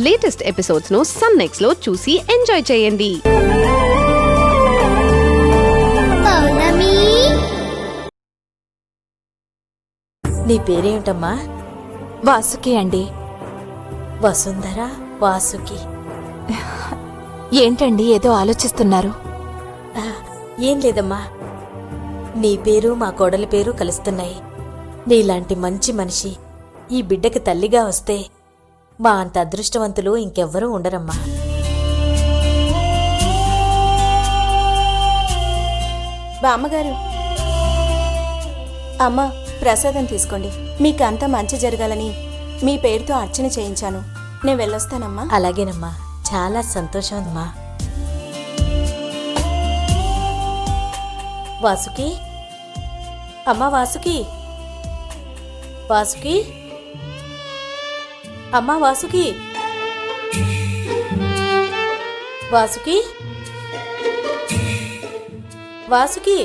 Latest episodes ను sun next లో చూసి ఎంజాయ్ చేయండి. నీ పేరేమిటమ్మా? వాసుకి అండి. వసుంధర, వాసుకి. ఏంటండి ఏదో ఆలోచిస్తున్నారు? ఏం లేదమ్మా, నీ పేరు మా కోడలి పేరు కలుస్తున్నాయి. నీలాంటి మంచి మనిషి ఈ బిడ్డకి తల్లిగా వస్తే మా అంత అదృష్టవంతులు ఇంకెవ్వరూ ఉండరమ్మా. బామ్మగారు, అమ్మ ప్రసాదం తీసుకోండి. మీకు అంతా మంచి జరగాలని మీ పేరుతో అర్చన చేయించాను. నేను వెళ్ళొస్తానమ్మా. అలాగేనమ్మా, చాలా సంతోషం అమ్మా. వాసుకి, అమ్మా వాసుకి, వాసుకి, అమ్మా వాసుకి, వాసుకి, వాసుకి.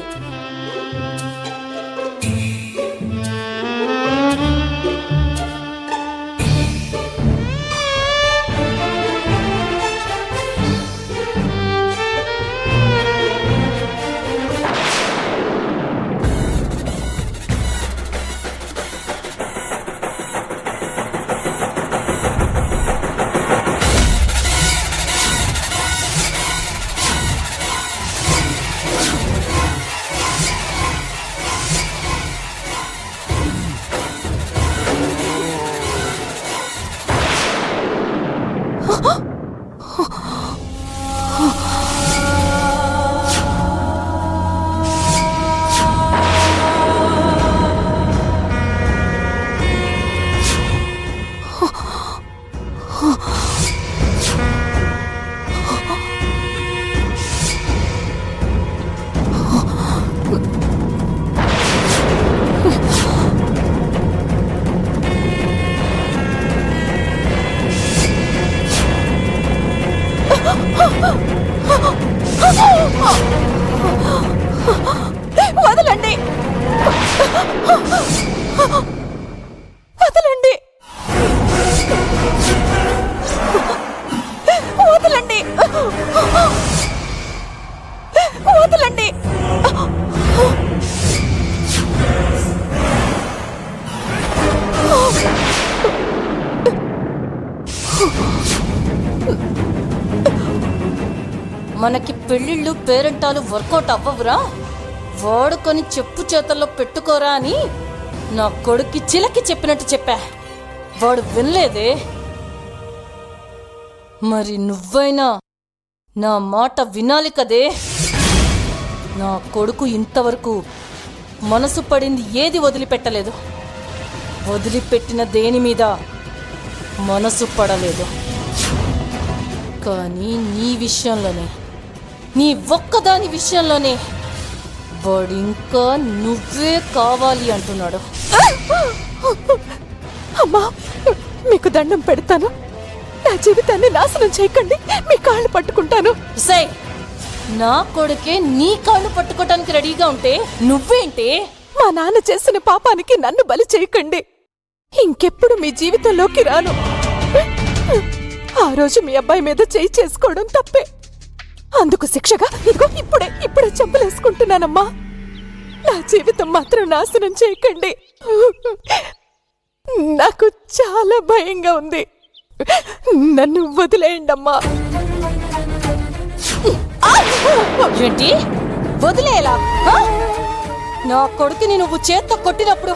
వదలండి, వదలండి, వదలండి, వదలండి. మనకి పెళ్ళిళ్ళు పేరెంటాలు వర్కౌట్ అవ్వవురా, వాడుకొని చెప్పు చేతల్లో పెట్టుకోరా అని నా కొడుక్కి చిలకి చెప్పినట్టు చెప్పా. వాడు వినలేదే. మరి నువ్వైనా నా మాట వినాలి కదే. నా కొడుకు ఇంతవరకు మనసు పడింది ఏది వదిలిపెట్టలేదు. వదిలిపెట్టిన దేని మీద మనసు పడలేదు. కానీ నీ విషయంలోనే, నీ ఒక్కదాని విషయంలోనే వాడు ఇంకా నువ్వే కావాలి అంటున్నాడు. అమ్మా, మీకు దండం పెడతాను. నా జీవితాన్ని నాశనం చేయకండి, మీ కాళ్ళు పట్టుకుంటాను. సై, నా కొడుకే నీ కాళ్ళు పట్టుకోవటానికి రెడీగా ఉంటే నువ్వేంటి? మా నాన్న చేసిన పాపానికి నన్ను బలి చేయకండి. ఇంకెప్పుడు మీ జీవితంలోకి రాను. ఆ రోజు మీ అబ్బాయి మీద చేయి చేసుకోవడం తప్పే. అందుకు శిక్షగా ఇదిగో ఇప్పుడే చంపలేసుకుంటున్నానమ్మా. నా జీవితం మాత్రం నాశనం చేయకండి. నాకు చాలా భయంగా ఉంది. నన్ను వదిలేయండమ్మా. ఏంటి వదిలేలా? నా కొడుకుని నువ్వు చేత్తో కొట్టినప్పుడు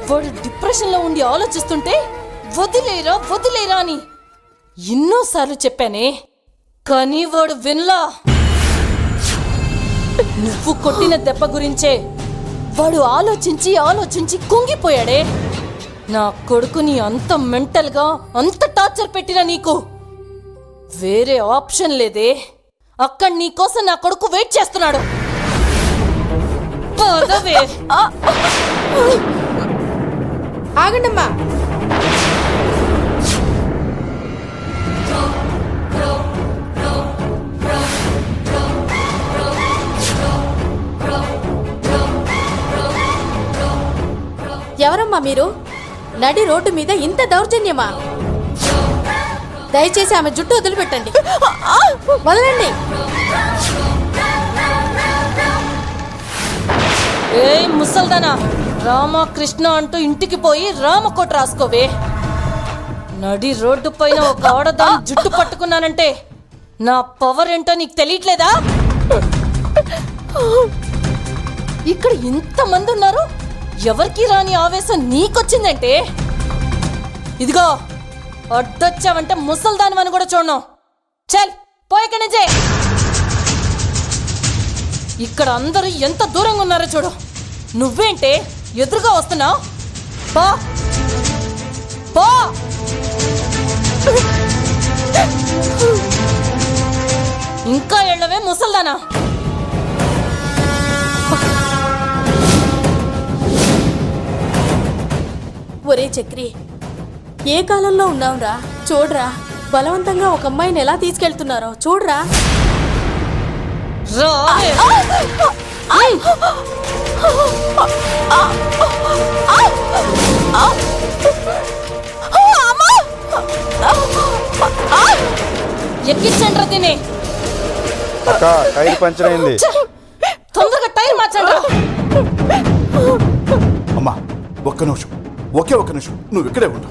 వాడు డిప్రెషన్లో ఉండి ఆలోచిస్తుంటే వదిలేరా వదిలేరా అని ఎన్నోసార్లు చెప్పానే, కానీ వాడు వినలా. నువ్వు కొట్టిన దెబ్బ గురించే వాడు ఆలోచించి కుంగిపోయాడే. నా కొడుకుని అంత మెంటల్గా అంత టార్చర్ పెట్టినా నీకు వేరే ఆప్షన్ లేదే. అక్కడ నీకోసం నా కొడుకు వెయిట్ చేస్తున్నాడు. పదవే. ఆగండమ్మా. ఎవరమ్మా మీరు? నడి రోడ్డు మీద ఇంత దౌర్జన్యమా? దయచేసి ఆమె జుట్టు వదిలిపెట్టండి. వదలండి. ఏ ముసల్దానా, రామకృష్ణ అంటూ ఇంటికి పోయి రామకోట రాసుకోవే. నడి రోడ్డు పైన ఒక ఆడదాని జుట్టు పట్టుకున్నానంటే నా పవర్ ఏంటో నీకు తెలియట్లేదా? ఇక్కడ ఇంతమంది ఉన్నారు, ఎవరికి రాని ఆవేశం నీకొచ్చిందంటే ఇదిగో అడ్డొచ్చావంటే ముసల్దానివని కూడా చూడను. చల్ పోయక్కడి నుంచే. ఇక్కడ అందరూ ఎంత దూరంగా ఉన్నారో చూడు. నువ్వేంటే ఎదురుగా వస్తున్నావు? పో పో. ఇంకా ఎళ్ళవే ముసల్దానా. ఒరే చక్రి, ఏ కాలంలో ఉన్నావురా? చూడరా, బలవంతంగా ఒక అమ్మాయిని ఎలా తీసుకెళ్తున్నారో చూడరా. రావే. ఎక్కించండ్రా తిని. అక్క టైర్ పంచర్ అయింది. తొందరగా టైర్ మార్చండి. అమ్మా ఒక్క నిమిషం, ఒకే ఒక్క నిమిషం, నువ్వు ఇక్కడే ఉండు.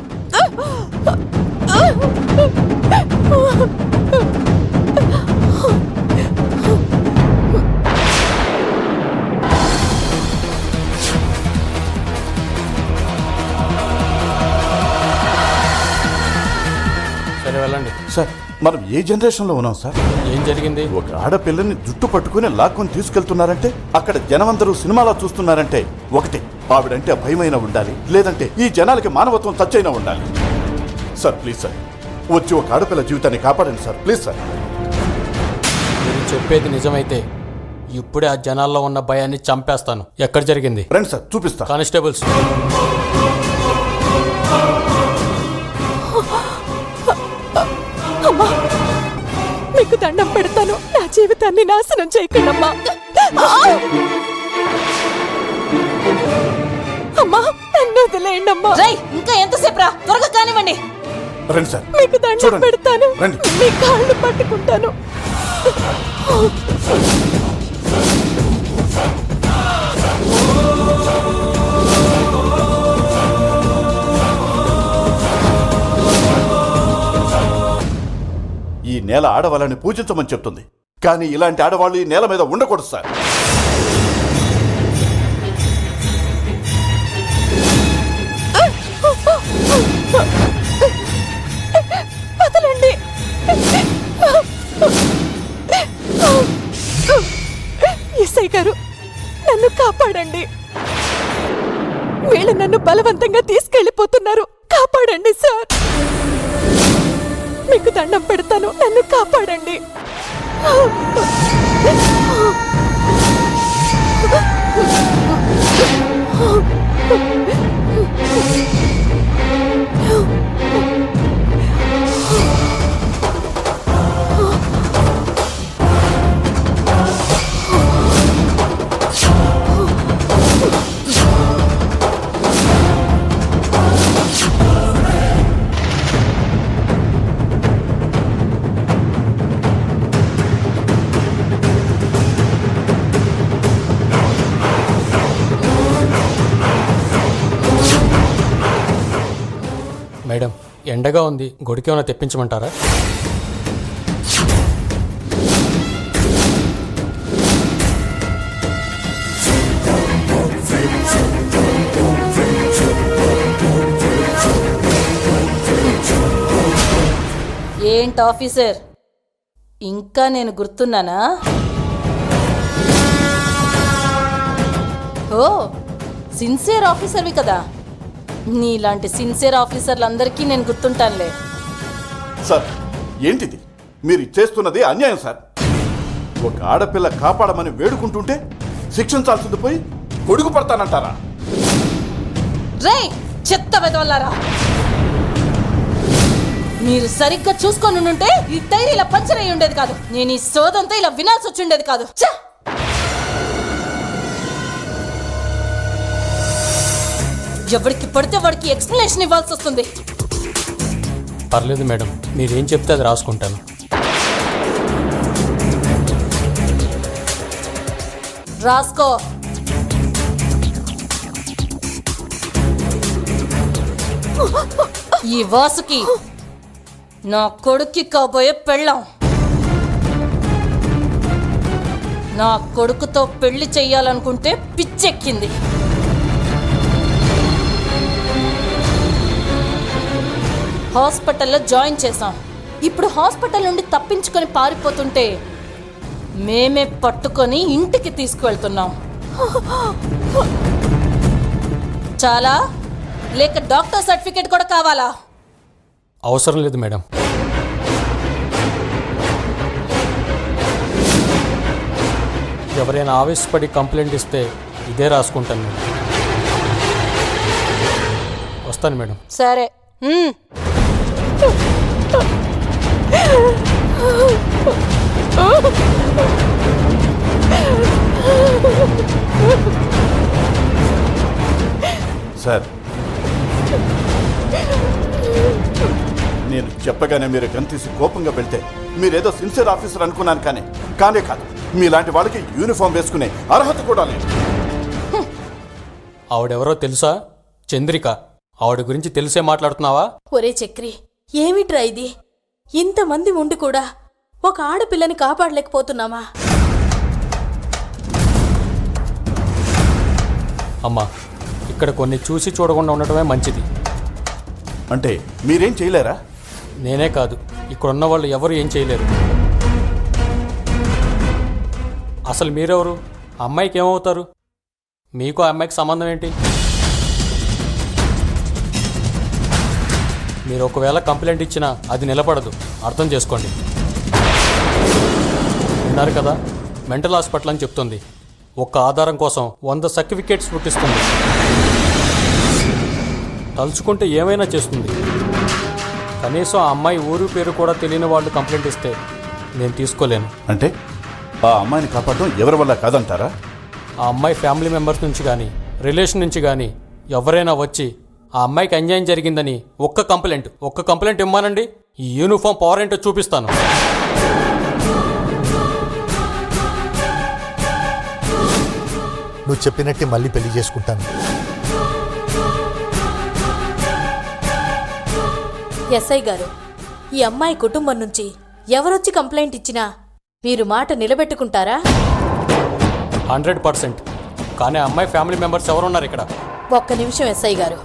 సరే వెళ్ళండి. సార్ మనం ఏ జనరేషన్లో ఉన్నాం సార్? ఏం జరిగింది? ఒక ఆడపిల్లని జుట్టు పట్టుకుని లాక్కొని తీసుకెళ్తున్నారంటే, అక్కడ జనమందరూ సినిమాలో చూస్తున్నారంటే, ఒకటి ఆవిడంటే భయమైనా ఉండాలి, లేదంటే ఈ జనాలకి మానవత్వం టచ్ ఉండాలి. సార్ ప్లీజ్ సార్, వచ్చి ఒక ఆడపిల్ల జీవితాన్ని కాపాడండి సార్, ప్లీజ్ సార్. మీరు చెప్పేది నిజమైతే ఇప్పుడే ఆ జనాల్లో ఉన్న భయాన్ని చంపేస్తాను. ఎక్కడ జరిగింది? రండి సార్ చూపిస్తా. కానిస్టేబుల్స్. అమ్మా, మీకు దండం పెడతాను, నా జీవితాన్ని నాశనం చేయకండమ్మా. అమ్మా, నన్ను వదిలేయండమ్మా. రై, ఇంకా ఎంతసేపు రా, త్వరగా కానివ్వండి. రండి సార్, మీకు దండం చూడండి. పెడతాను, రండి. మీ కాళ్ళు పట్టుకుంటాను. ఈ నేల ఆడవాళ్ళని పూజించమని చెప్తుంది, కానీ ఇలాంటి ఆడవాళ్ళు ఈ నేల మీద ఉండకూడదు సార్. వదలండి. ఎస్ఐ గారు, నన్ను కాపాడండి. వీళ్ళు నన్ను బలవంతంగా తీసుకెళ్లిపోతున్నారు, కాపాడండి సార్. మీకు దండం పెడతాను, నన్ను కాపాడండి. మేడం, ఎండగా ఉంది, గుడికేమైనా తెప్పించమంటారా? ఏంటి ఆఫీసర్, ఇంకా నేను గుర్తున్నానా? ఓ, సిన్సియర్ ఆఫీసర్వి కదా. నీలాంటి సిన్సియర్ ఆఫీసర్లందరికీ నేను గుర్తుంటానులే. సార్ ఏంటిది? మీరు చేస్తున్నది అన్యాయం సార్. ఒక ఆడపిల్ల కాపాడమని వేడుకుంటుంటే శిక్షించాల్సింది పోయి గొడుగు పడతానంటారా? రేయ్, చెత్త వెదవల్లారా, మీరు సరిగ్గా చూసుకొని ఉంటే ఈ టైర్ ఇలా పంచర్ అయి ఉండేది కాదు. నేను ఈ సోదంతా ఇలా వినాల్సి వచ్చి ఉండేది కాదు. ఎవరికి పడితే వాడికి ఎక్స్ప్లెనేషన్ ఇవ్వాల్సి వస్తుంది. పర్లేదు మేడం, మీరేం చెప్తే అది రాసుకుంటాను. రాసుకో. ఈ వాసుకి నా కొడుక్కి కాబోయే పెళ్ళాం. నా కొడుకుతో పెళ్లి చెయ్యాలనుకుంటే పిచ్చెక్కింది. హాస్పిటల్లో జాయిన్ చేశాం. ఇప్పుడు హాస్పిటల్ నుండి తప్పించుకొని పారిపోతుంటే మేమే పట్టుకొని ఇంటికి తీసుకువెళ్తున్నాం. చాలా లేక డాక్టర్ సర్టిఫికేట్ కూడా కావాలా? అవసరం లేదు మేడం. ఎవరైనా ఆవేశపడి కంప్లైంట్ ఇస్తే ఇదే రాసుకుంటాను మేడం. వస్తాను మేడం. సరే. సార్, నేను చెప్పగానే మీరు గంతీసి కోపంగా వెళ్తే మీరేదో సిన్సియర్ ఆఫీసర్ అనుకున్నాను, కానే కాదు. మీలాంటి వాళ్ళకి యూనిఫామ్ వేసుకునే అర్హత కూడా లేదు. ఆవిడెవరో తెలుసా? చంద్రిక. ఆవిడ గురించి తెలిసే మాట్లాడుతున్నావా? ఒరే చక్రి, ఏమిట్రా ఇది? ఇంతమంది ఉండి కూడా ఒక ఆడపిల్లని కాపాడలేకపోతున్నామా? అమ్మా, ఇక్కడ కొన్ని చూసి చూడకుండా ఉండటమే మంచిది. అంటే మీరేం చేయలేరా? నేనే కాదు, ఇక్కడున్న వాళ్ళు ఎవరు ఏం చేయలేరు. అసలు మీరెవరు? అమ్మాయికి ఏమవుతారు? మీకు ఆ అమ్మాయికి సంబంధం ఏంటి? మీరు ఒకవేళ కంప్లైంట్ ఇచ్చినా అది నిలబడదు, అర్థం చేసుకోండి. విన్నారు కదా, మెంటల్ హాస్పిటల్ అని చెప్తుంది. ఒక్క ఆధారం కోసం 100 సర్టిఫికేట్స్ పుట్టిస్తుంది. తలుచుకుంటే ఏమైనా చేస్తుంది. కనీసం ఆ అమ్మాయి ఊరు పేరు కూడా తెలియని వాళ్ళు కంప్లైంట్ ఇస్తే నేను తీసుకోలేను. అంటే ఆ అమ్మాయిని కాపాడడం ఎవరి వల్ల కాదంటారా? ఆ అమ్మాయి ఫ్యామిలీ మెంబర్స్ నుంచి కానీ రిలేషన్ నుంచి కానీ ఎవరైనా వచ్చి ఆ అమ్మాయికి అన్యాయం జరిగిందని ఒక్క కంప్లైంట్ ఇవ్వమానండి, ఈ యూనిఫామ్ పవర్ ఏంటో చూపిస్తాను. నువ్వు చెప్పినట్టే మళ్ళీ పెళ్లి చేసుకుంటాను. ఎస్ఐ గారు, ఈ అమ్మాయి కుటుంబం నుంచి ఎవరొచ్చి కంప్లైంట్ ఇచ్చినా మీరు మాట నిలబెట్టుకుంటారా? 100%. కానీ ఆ అమ్మాయి ఫ్యామిలీ మెంబర్స్ ఎవరున్నారు ఇక్కడ? ఒక్క నిమిషం ఎస్ఐ గారు.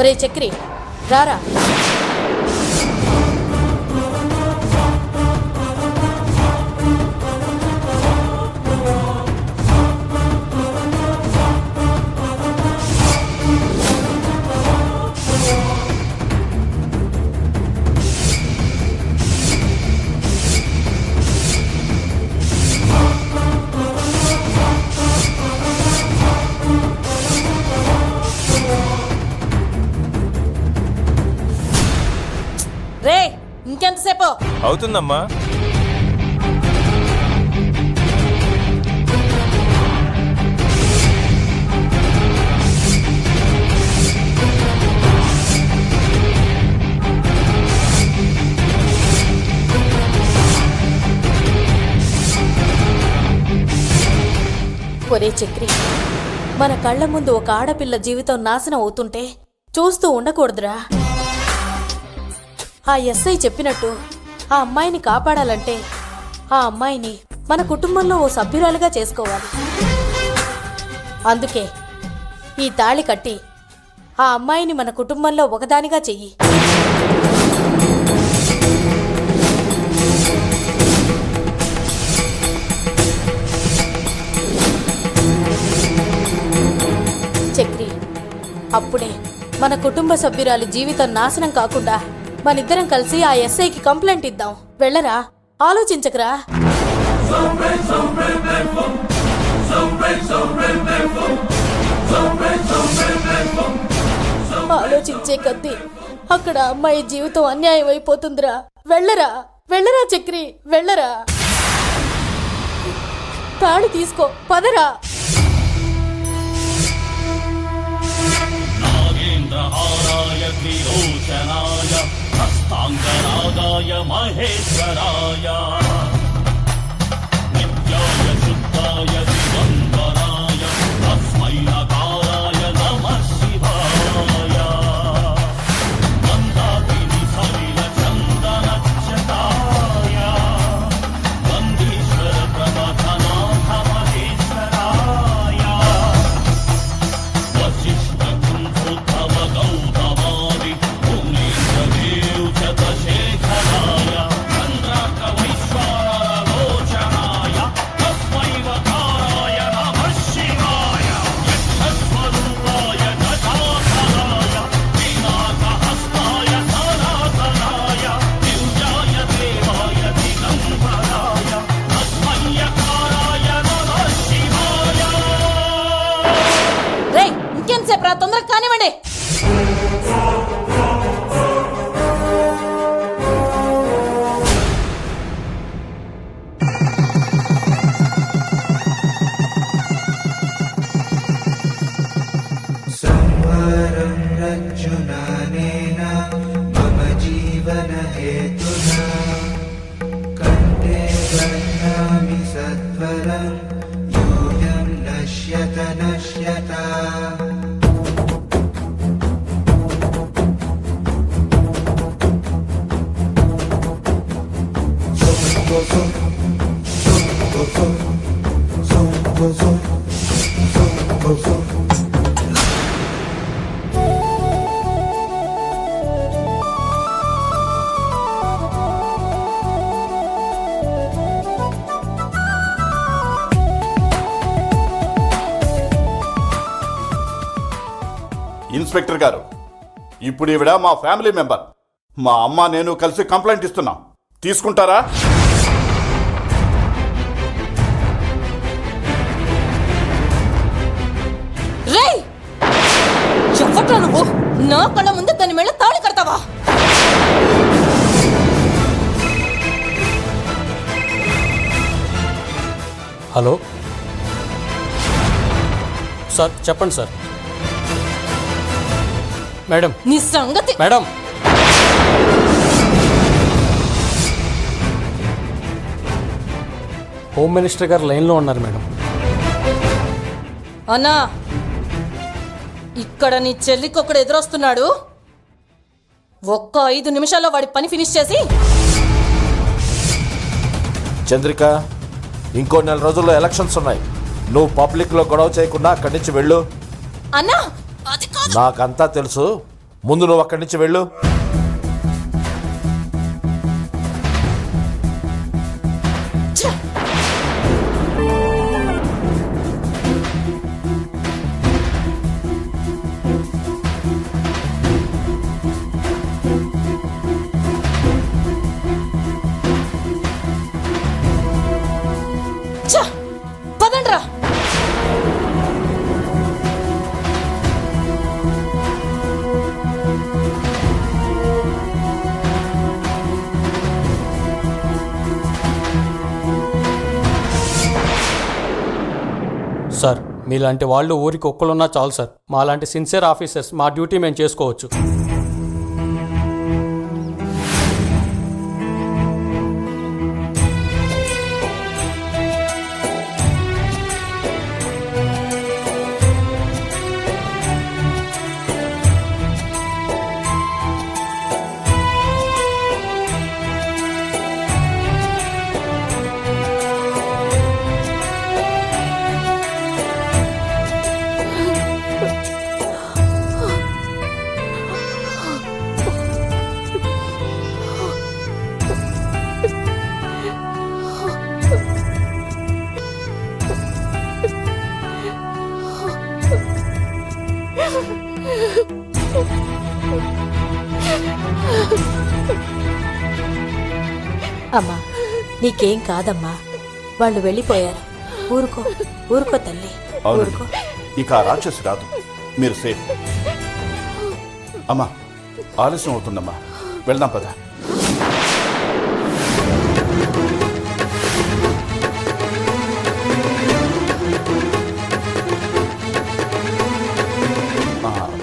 ఒరే చక్రి, రారా. రే, ఇంకెంతసేపు అవుతుందమ్మా? ఒరే చక్రి, మన కళ్ళ ముందు ఒక ఆడపిల్ల జీవితం నాశనం అవుతుంటే చూస్తూ ఉండకూడదురా. ఆ ఎస్ఐ చెప్పినట్టు ఆ అమ్మాయిని కాపాడాలంటే ఆ అమ్మాయిని మన కుటుంబంలో ఓ సభ్యురాలుగా చేసుకోవాలి. అందుకే ఈ తాళి కట్టి ఆ అమ్మాయిని మన కుటుంబంలో ఒకదానిగా చెయ్యి. చక్రి, అప్పుడే మన కుటుంబ సభ్యురాలి జీవితం నాశనం కాకుండా మనిద్దరం కలిసి ఆ ఎస్ఐకి కంప్లైంట్ ఇద్దాం. వెళ్ళరా, ఆలోచించకరా. ఆలోచించే కొద్దీ అక్కడ అమ్మాయి జీవితం అన్యాయం అయిపోతుందిరా. వెళ్ళరా, వెళ్ళరా చక్రి, వెళ్ళరా. తాళి తీసుకో, పదరా. నాగేంద్రహారాయ త్రిలోచనాయ స్వస్థాంగరాగాయ మహేశ్వరాయ నిత్యాయ శుద్ధాయ దిగంబరాయ తస్మై నకారాయ నమః శివాయ మందాకిని సలిల చందనచ్చతాయ నందీశ్వర ప్రమథనాథ మహేశ్వరాయ వశిష్ఠ కుంభోద్భవ గౌతమాది పుణ్యేంద్రదేవ్ శతశేఖరాయ చంద్రార్క వైశ్వానరలోచనాయ తస్మై వకారాయ నమః శివాయ యక్షస్వరూపాయ జటాధరాయ పినాకహస్తాయ సనాతనాయ దివ్యాయ దేవాయ దిగంబరాయ తస్మై యకారాయ నమః శివాయ. రేయ్ ఇంకేంసేపు రా, తొందరగా కానివ్వండి. ఇన్స్పెక్టర్ గారు, ఇప్పుడు ఈవిడ మా ఫ్యామిలీ మెంబర్. మా అమ్మ నేను కలిసి కంప్లైంట్ ఇస్తున్నాం. తీసుకుంటారా? రేయ్ ఎవట్రా నువ్వు? నా కళ్ళ ముందే దాని మెళ్ళ తాళి కడతావా? హలో సార్, చెప్పండి సార్. మేడం, నీ సంగతి మేడం, హోమ్ మినిస్టర్ గారు లైన్లో ఉన్నారు మేడం. అన్నా, ఇక్కడ నీ చెల్లికి ఒకడు ఎదురొస్తున్నాడు. ఒక్క 5 నిమిషాల్లో వాడి పని ఫినిష్ చేసి. చంద్రిక, ఇంకో 4 రోజుల్లో ఎలక్షన్స్ ఉన్నాయి. నువ్వు పబ్లిక్లో గొడవ చేయకుండా అక్కడి నుంచి వెళ్ళు. అన్నా అది కాదు. నాకంతా తెలుసు, ముందు నువ్వు అక్కడి నుంచి వెళ్ళు. ఛ! ఛ! పదండ్రా. సార్, మీలాంటి వాళ్ళు ఊరికి ఒక్కరున్నా చాలు సార్. మాలాంటి సిన్సియర్ ఆఫీసర్స్ మా డ్యూటీ మేము చేసుకోవచ్చు. అమ్మా, నీకేం కాదమ్మా. వాళ్ళు వెళ్ళిపోయారు. ఊరుకో ఊరుకో తల్లి, ఊరుకో. ఇక ఆ రాక్షసి రాదు. మీరు సేఫ్. అమ్మా, ఆలస్యం అవుతుందమ్మా, వెళ్దాం పద.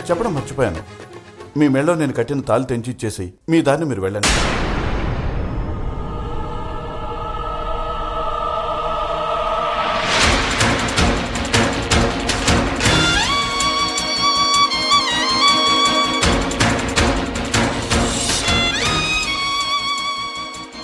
చెప్పడం మర్చిపోయాను. మీ మెళ్ళో నేను కట్టిన తాళి తెంచి ఇచ్చేసి మీ దాన్ని మీరు వెళ్ళండి.